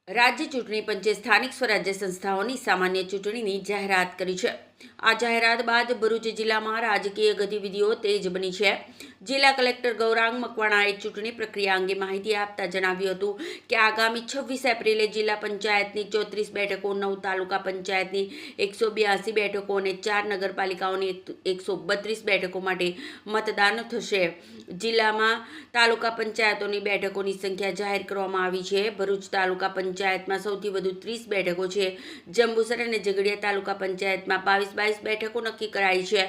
રાજ્ય ચૂંટણી પંચે સ્થાનિક સ્વરાજ્ય સંસ્થાઓની સામાન્ય ચૂંટણીની જાહેરાત કરી છે। આ જાહેરાત બાદ ભરૂચ જિલ્લામાં રાજકીય ગતિવિધિઓ તેજ બની છે। જિલ્લા કલેક્ટર ગૌરાંગ મકવાણાએ ચૂંટણી પ્રક્રિયા અંગે માહિતી આપતા જણાવ્યું હતું કે આગામી 26 એપ્રિલે જિલ્લા પંચાયતની 34 બેઠકો, 9 તાલુકા પંચાયતની 182 બેઠકો અને 4 નગરપાલિકાઓની 132 બેઠકો માટે મતદાન થશે। જિલ્લામાં તાલુકા પંચાયતોની બેઠકોની સંખ્યા જાહેર કરવામાં આવી છે। ભરૂચ તાલુકા પંચાયતમાં સૌથી વધુ 30 બેઠકો છે। જંબુસર અને ઝઘડિયા તાલુકા પંચાયતમાં 22 બેઠકો નક્કી કરાઈ છે।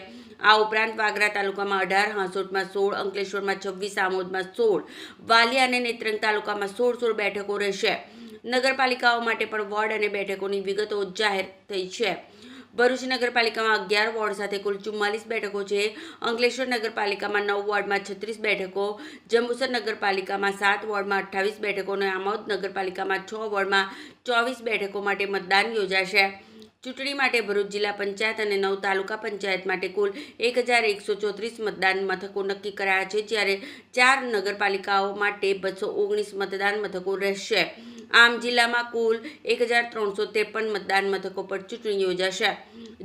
આ ઉપરાંત વાગરા તાલુકામાં 18, હાંસોટમાં 16, અંકલેશ્વરમાં 26, આમોદમાં 16, વાલિયા અને નેત્રંગ તાલુકામાં 16 બેઠકો રહેશે। નગરપાલિકાઓ માટે પણ વોર્ડ અને બેઠકોની વિગતો જાહેર થઈ છે। ભરૂચ નગરપાલિકામાં 11 વોર્ડ સાથે કુલ 44 બેઠકો છે। અંકલેશ્વર નગરપાલિકામાં 9 વોર્ડમાં 36 બેઠકો, જંબુસર નગરપાલિકામાં 7 વોર્ડમાં 28 બેઠકો અને આમોદ નગરપાલિકામાં 6 વોર્ડમાં 24 બેઠકો માટે મતદાન યોજાશે। ચૂંટણી માટે ભરૂચ જિલ્લા પંચાયત અને 9 તાલુકા પંચાયત માટે કુલ 1134 મતદાન મથકો નક્કી કરાયા છે, જ્યારે 4 નગરપાલિકાઓ માટે 219 મતદાન મથકો રહેશે। આમ જિલ્લામાં કુલ 1353 મતદાન મથકો પર ચૂંટણી યોજાશે।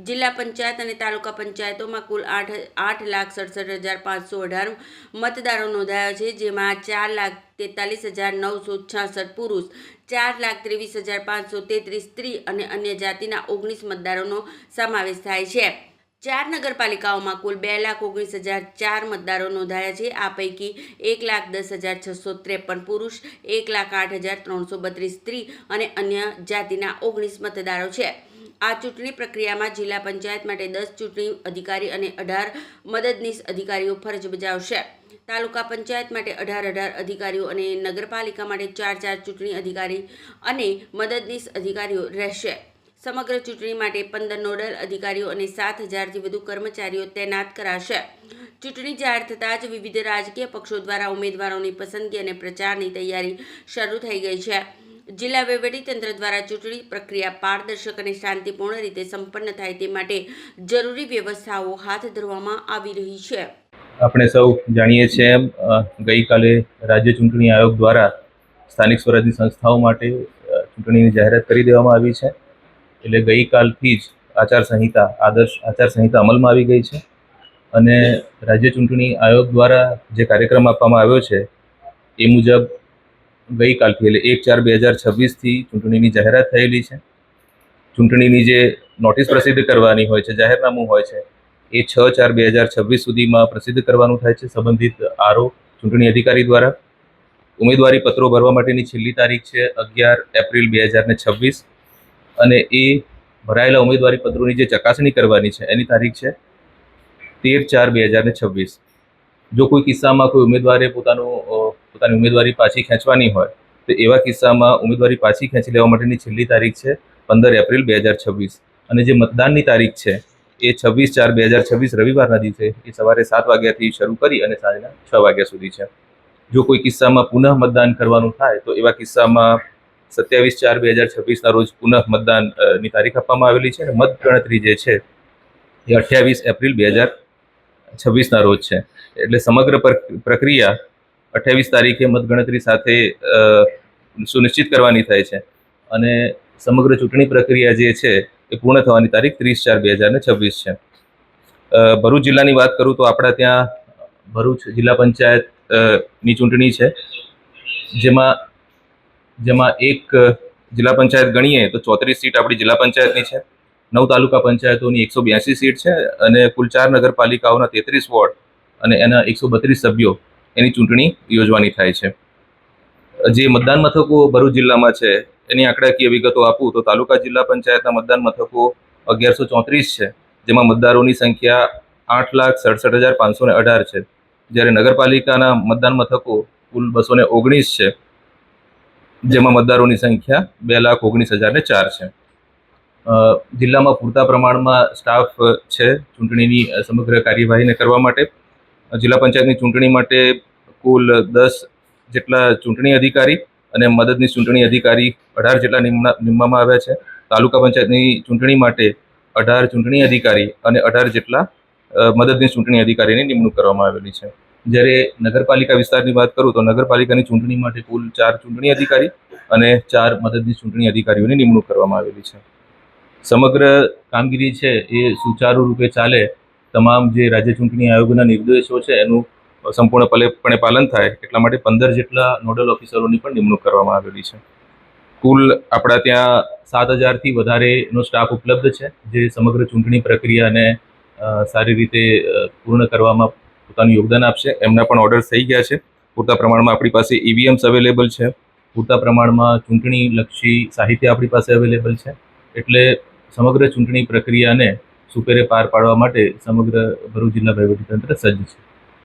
જિલ્લા પંચાયત અને તાલુકા પંચાયતોમાં કુલ 8,67,518 મતદારો નોંધાયા છે, જેમાં 4,43,966 પુરુષ, 4,23,533 સ્ત્રી અને અન્ય જાતિના 19 મતદારોનો સમાવેશ થાય છે। 4 નગરપાલિકાઓમાં કુલ 2,19,004 મતદારો નોંધાયા છે। આ પૈકી 1,10,653 પુરુષ, 1,08,332 સ્ત્રી અને અન્ય જાતિના 19 મતદારો છે। આ ચૂંટણી પ્રક્રિયામાં જિલ્લા પંચાયત માટે 10 ચૂંટણી અધિકારી અને 18 મદદનીશ અધિકારીઓ ફરજ બજાવશે। તાલુકા પંચાયત માટે 18 અધિકારીઓ અને નગરપાલિકા માટે 4 ચૂંટણી અધિકારી અને મદદનીશ અધિકારીઓ રહેશે। સમગ્ર ચૂંટણી માટે 15 નોડલ અધિકારીઓ અને 7,000થી વધુ કર્મચારીઓ તૈનાત કરાશે। ચૂંટણી જાહેર થતાં જ વિવિધ રાજકીય પક્ષો દ્વારા ઉમેદવારોની પસંદગી અને પ્રચારની તૈયારી શરૂ થઈ ગઈ છે। જિલ્લા વહીવટીતંત્ર દ્વારા ચૂંટણી પ્રક્રિયા પારદર્શક અને શાંતિપૂર્ણ રીતે સંપન્ન થાય તે માટે જરૂરી વ્યવસ્થાઓ હાથ ધરવામાં આવી રહી છે। આપણે સૌ જાણીએ છીએ એમ ગઈકાલે રાજ્ય ચૂંટણી આયોગ દ્વારા સ્થાનિક સ્વરાજ્યની સંસ્થાઓ માટે ચૂંટણીની જાહેરાત કરી દેવામાં આવી છે। એટલે ગઈકાલથી જ આદર્શ આચારસંહિતા અમલમાં આવી ગઈ છે અને રાજ્ય ચૂંટણી આયોગ દ્વારા જે કાર્યક્રમ આપવામાં આવ્યો છે એ મુજબ ગઈકાલથી એટલે 1/4/2026થી ચૂંટણીની જાહેરાત થયેલી છે। ચૂંટણીની જે નોટિસ પ્રસિદ્ધ કરવાની હોય છે, જાહેરનામું હોય છે, એ 6/4/2026 સુધીમાં પ્રસિદ્ધ કરવાનું થાય છે સંબંધિત આરઓ ચૂંટણી અધિકારી દ્વારા। ઉમેદવારી પત્રો ભરવા માટેની છેલ્લી તારીખ છે 11 એપ્રિલ 2026 અને એ ભરાયેલા ઉમેદવારી પત્રોની જે ચકાસણી કરવાની છે એની તારીખ છે 13/4/2026। જો કોઈ કિસ્સામાં કોઈ ઉમેદવારે પોતાની ઉમેદવારી પાછી ખેંચવાની હોય તો એવા કિસ્સામાં ઉમેદવારી પાછી ખેંચી લેવા માટેની છેલ્લી તારીખ છે 15 એપ્રિલ 2026 અને જે મતદાનની તારીખ છે એ 26/4/2026 રવિવારના દિવસે એ સવારે 7 વાગ્યાથી શરૂ કરી અને સાંજના 6 વાગ્યા સુધી છે। જો કોઈ કિસ્સામાં પુનઃ મતદાન કરવાનું થાય તો એવા કિસ્સામાં 27/4/2026ના રોજ પુનઃ મતદાનની તારીખ આપવામાં આવેલી છે અને મતગણતરી જે છે એ 28 એપ્રિલ 2026ના રોજ છે। એટલે સમગ્ર પ્રક્રિયા 28 તારીખે મતગણતરી સાથે સુનિશ્ચિત કરવાની થાય છે અને સમગ્ર ચૂંટણી પ્રક્રિયા જે છે એ પૂર્ણ થવાની તારીખ 30/4/2026 છે। ભરૂચ જિલ્લાની વાત કરું તો આપણા ત્યાં ભરૂચ જિલ્લા પંચાયતની ચૂંટણી છે, જેમાં એક જિલ્લા પંચાયત ગણીએ તો 34 સીટ આપણી જિલ્લા પંચાયતની છે, 9 તાલુકા પંચાયતોની 182 સીટ છે અને કુલ 4 નગરપાલિકાઓના 33 વોર્ડ અને એના 132 સભ્યો એની ચૂંટણી યોજવાની થાય છે। જે મતદાન મથકો ભરૂચ જિલ્લામાં છે એની આંકડાકીય વિગતો આપું તો તાલુકા જિલ્લા પંચાયતના મતદાન મથકો 1134 છે, જેમાં મતદારોની સંખ્યા 8,67,518 છે, જ્યારે નગરપાલિકાના મતદાન મથકો કુલ 219 છે, જેમાં મતદારોની સંખ્યા 2,19,004 છે। જિલ્લામાં પૂરતા પ્રમાણમાં સ્ટાફ છે ચૂંટણીની સમગ્ર કાર્યવાહીને કરવા માટે। જિલ્લા પંચાયતની ચૂંટણી માટે કુલ 10 જેટલા ચૂંટણી અધિકારી અને મદદનીશ ચૂંટણી અધિકારી 18 જેટલા નીમવામાં આવ્યા છે। તાલુકા પંચાયતની ચૂંટણી માટે 18 ચૂંટણી અધિકારી અને 18 જેટલા મદદનીશ ચૂંટણી અધિકારીની નિમણૂક કરવામાં આવેલી છે। જ્યારે નગરપાલિકા વિસ્તારની વાત કરું તો નગરપાલિકાની ચૂંટણી માટે કુલ 4 ચૂંટણી અધિકારી અને 4 મદદનીશ ચૂંટણી અધિકારીઓની નિમણૂક કરવામાં આવેલી છે. સમગ્ર કામગીરી છે એ સુચારુ રૂપે ચાલે, તમામ જે રાજ્ય ચૂંટણી આયોગના નિર્દેશો છે એનું સંપૂર્ણપણે પાલન થાય એટલા માટે 15 જેટલા નોડલ ઓફિસરોની પણ નિમણૂક કરવામાં આવેલી છે. કુલ આપણા ત્યાં 7,000થી વધારેનો સ્ટાફ ઉપલબ્ધ છે, જે સમગ્ર ચૂંટણી પ્રક્રિયાને સારી રીતે પૂર્ણ કરવામાં પોતાનું યોગદાન આપશે. એમના પણ ઓર્ડર્સ થઈ ગયા છે. પૂરતા પ્રમાણમાં આપણી પાસે ઈવીએમ્સ અવેલેબલ છે. પૂરતા પ્રમાણમાં ચૂંટણીલક્ષી સાહિત્ય આપણી પાસે અવેલેબલ છે. એટલે સમગ્ર ચૂંટણી પ્રક્રિયાને સુપેરે પાર પાડવા માટે સમગ્ર ભરૂચ જિલ્લા વહીવટીતંત્ર સજ્જ છે.